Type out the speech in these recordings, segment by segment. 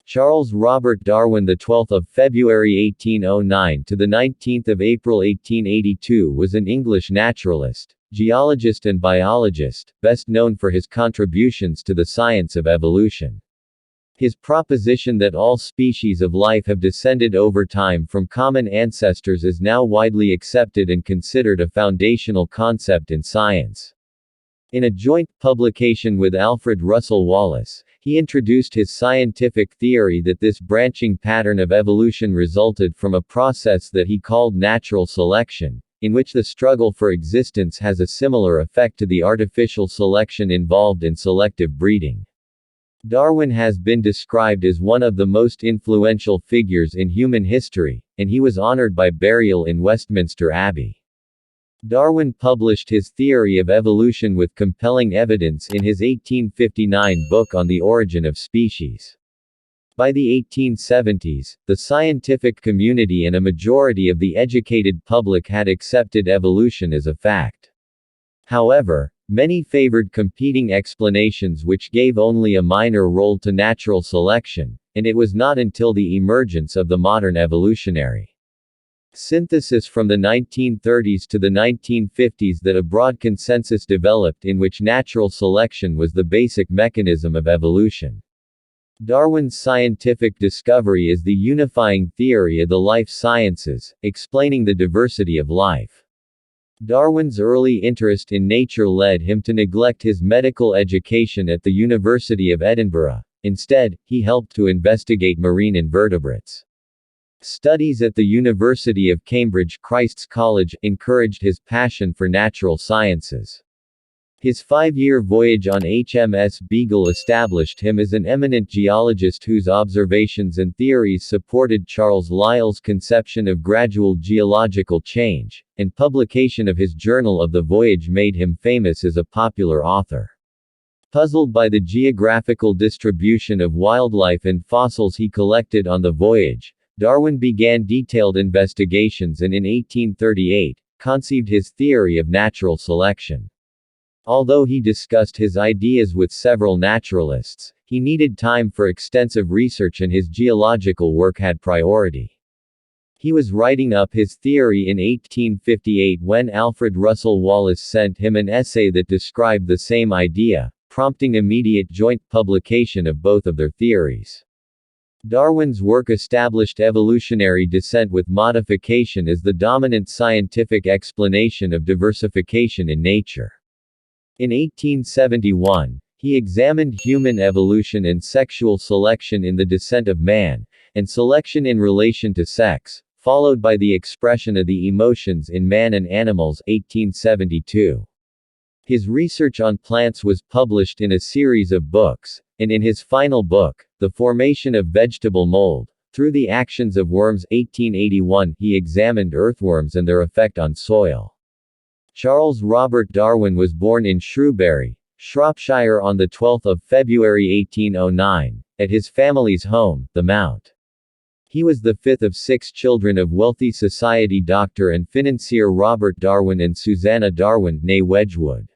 Charles Robert Darwin, the 12th of February 1809 to the 19th of April 1882, was an English naturalist, geologist and biologist, best known for his contributions to the science of evolution. His proposition that all species of life have descended over time from common ancestors is now widely accepted and considered a foundational concept in science. In a joint publication with Alfred Russel Wallace, he introduced his scientific theory that this branching pattern of evolution resulted from a process that he called natural selection, in which the struggle for existence has a similar effect to the artificial selection involved in selective breeding. Darwin has been described as one of the most influential figures in human history, and he was honored by burial in Westminster Abbey. Darwin published his theory of evolution with compelling evidence in his 1859 book On the Origin of Species. By the 1870s, the scientific community and a majority of the educated public had accepted evolution as a fact. However, many favored competing explanations which gave only a minor role to natural selection, and it was not until the emergence of the modern evolutionary synthesis from the 1930s to the 1950s that a broad consensus developed in which natural selection was the basic mechanism of evolution. Darwin's scientific discovery is the unifying theory of the life sciences, explaining the diversity of life. Darwin's early interest in nature led him to neglect his medical education at the University of Edinburgh. Instead, he helped to investigate marine invertebrates. Studies at the University of Cambridge Christ's College encouraged his passion for natural sciences. His 5-year voyage on HMS Beagle established him as an eminent geologist whose observations and theories supported Charles Lyell's conception of gradual geological change, and publication of his journal of the voyage made him famous as a popular author. Puzzled by the geographical distribution of wildlife and fossils he collected on the voyage, Darwin began detailed investigations and in 1838, conceived his theory of natural selection. Although he discussed his ideas with several naturalists, he needed time for extensive research and his geological work had priority. He was writing up his theory in 1858 when Alfred Russel Wallace sent him an essay that described the same idea, prompting immediate joint publication of both of their theories. Darwin's work established evolutionary descent with modification as the dominant scientific explanation of diversification in nature. In 1871, he examined human evolution and sexual selection in The Descent of Man, and selection in relation to sex, followed by the expression of the emotions in man and animals 1872. His research on plants was published in a series of books, and in his final book, The Formation of Vegetable Mold, Through the Actions of Worms 1881, he examined earthworms and their effect on soil. Charles Robert Darwin was born in Shrewsbury, Shropshire on the 12th of February 1809, at his family's home, the Mount. He was the fifth of 6 children of wealthy society doctor and financier Robert Darwin and Susanna Darwin, née Wedgwood.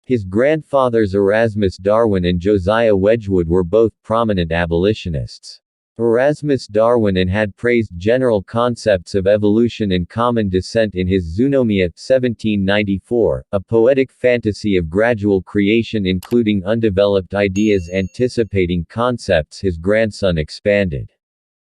His grandfathers Erasmus Darwin and Josiah Wedgwood were both prominent abolitionists. Erasmus Darwin had praised general concepts of evolution and common descent in his Zoonomia, 1794, a poetic fantasy of gradual creation including undeveloped ideas anticipating concepts his grandson expanded.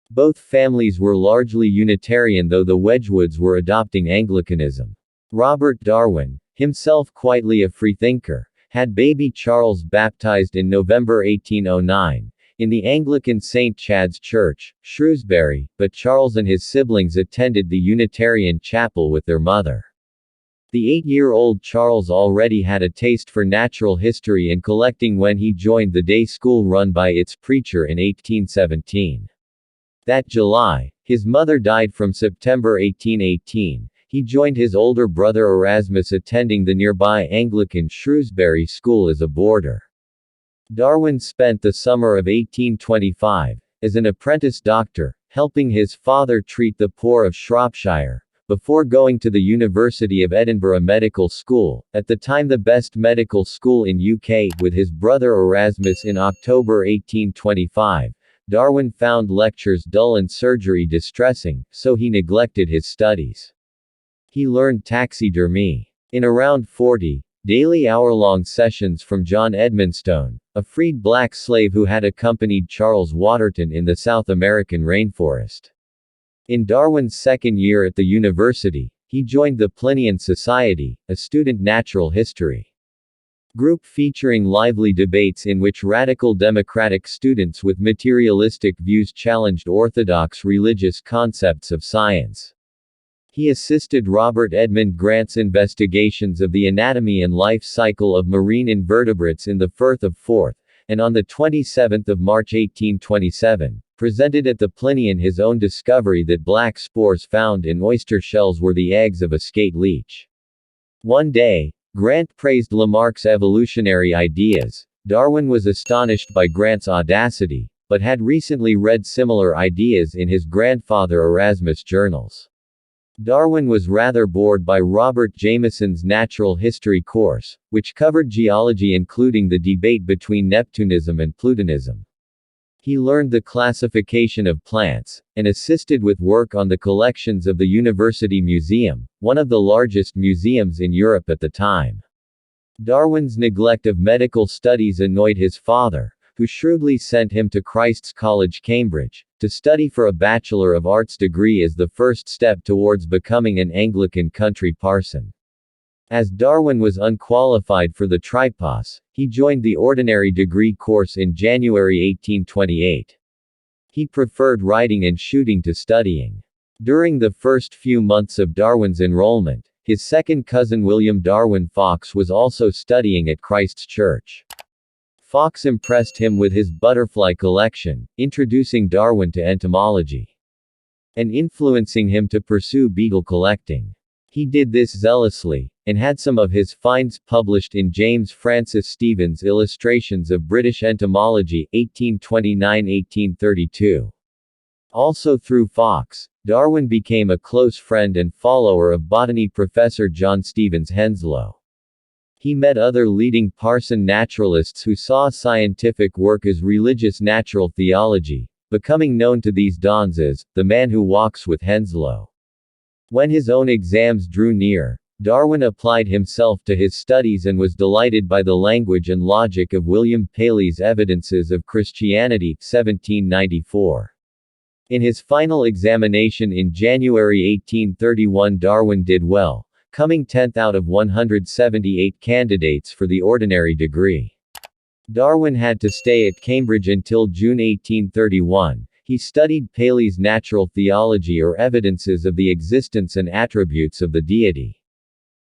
Both families were largely Unitarian though the Wedgwoods were adopting Anglicanism. Robert Darwin, himself quietly a freethinker, had baby Charles baptized in November 1809, in the Anglican St. Chad's Church, Shrewsbury, but Charles and his siblings attended the Unitarian chapel with their mother. The 8-year-old Charles already had a taste for natural history and collecting when he joined the day school run by its preacher in 1817. That July, his mother died from September 1818. He joined his older brother Erasmus attending the nearby Anglican Shrewsbury School as a boarder. Darwin spent the summer of 1825, as an apprentice doctor, helping his father treat the poor of Shropshire, before going to the University of Edinburgh Medical School, at the time the best medical school in UK, with his brother Erasmus in October 1825. Darwin found lectures dull and surgery distressing, so he neglected his studies. He learned taxidermy. In around 40, daily hour-long sessions from John Edmonstone, a freed black slave who had accompanied Charles Waterton in the South American rainforest. In Darwin's second year at the university, he joined the Plinian Society, a student natural history group featuring lively debates in which radical democratic students with materialistic views challenged orthodox religious concepts of science. He assisted Robert Edmund Grant's investigations of the anatomy and life cycle of marine invertebrates in the Firth of Forth, and on the 27th of March 1827, presented at the Plinian his own discovery that black spores found in oyster shells were the eggs of a skate leech. One day, Grant praised Lamarck's evolutionary ideas. Darwin was astonished by Grant's audacity, but had recently read similar ideas in his grandfather Erasmus' journals. Darwin was rather bored by Robert Jamieson's natural history course, which covered geology including the debate between Neptunism and Plutonism. He learned the classification of plants, and assisted with work on the collections of the University Museum, one of the largest museums in Europe at the time. Darwin's neglect of medical studies annoyed his father, who shrewdly sent him to Christ's College, Cambridge, to study for a Bachelor of Arts degree as the first step towards becoming an Anglican country parson. As Darwin was unqualified for the tripos, he joined the ordinary degree course in January 1828. He preferred riding and shooting to studying. During the first few months of Darwin's enrollment, his second cousin William Darwin Fox was also studying at Christ's Church. Fox impressed him with his butterfly collection, introducing Darwin to entomology, and influencing him to pursue beetle collecting. He did this zealously, and had some of his finds published in James Francis Stevens' Illustrations of British Entomology, 1829–1832. Also through Fox, Darwin became a close friend and follower of botany professor John Stevens Henslow. He met other leading parson naturalists who saw scientific work as religious natural theology, becoming known to these dons as the man who walks with Henslow. When his own exams drew near, Darwin applied himself to his studies and was delighted by the language and logic of William Paley's Evidences of Christianity, 1794. In his final examination in January 1831, Darwin did well, coming 10th out of 178 candidates for the ordinary degree. Darwin had to stay at Cambridge until June 1831. He studied Paley's Natural Theology or Evidences of the Existence and Attributes of the Deity.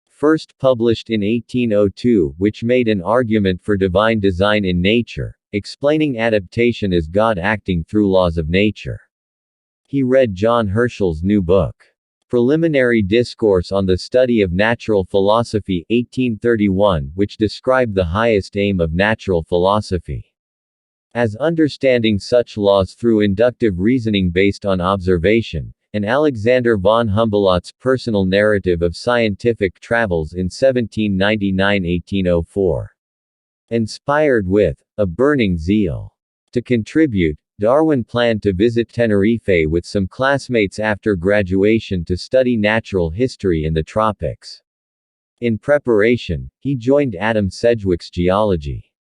First published in 1802, which made an argument for divine design in nature, explaining adaptation as God acting through laws of nature. He read John Herschel's new book, Preliminary Discourse on the Study of Natural Philosophy, 1831, which described the highest aim of natural philosophy as understanding such laws through inductive reasoning based on observation, and Alexander von Humboldt's personal narrative of scientific travels in 1799–1804. Inspired with a burning zeal to contribute, Darwin planned to visit Tenerife with some classmates after graduation to study natural history in the tropics. In preparation, he joined Adam Sedgwick's geology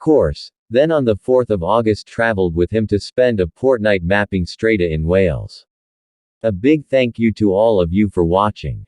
course, then on the 4th of August traveled with him to spend a fortnight mapping strata in Wales. A big thank you to all of you for watching.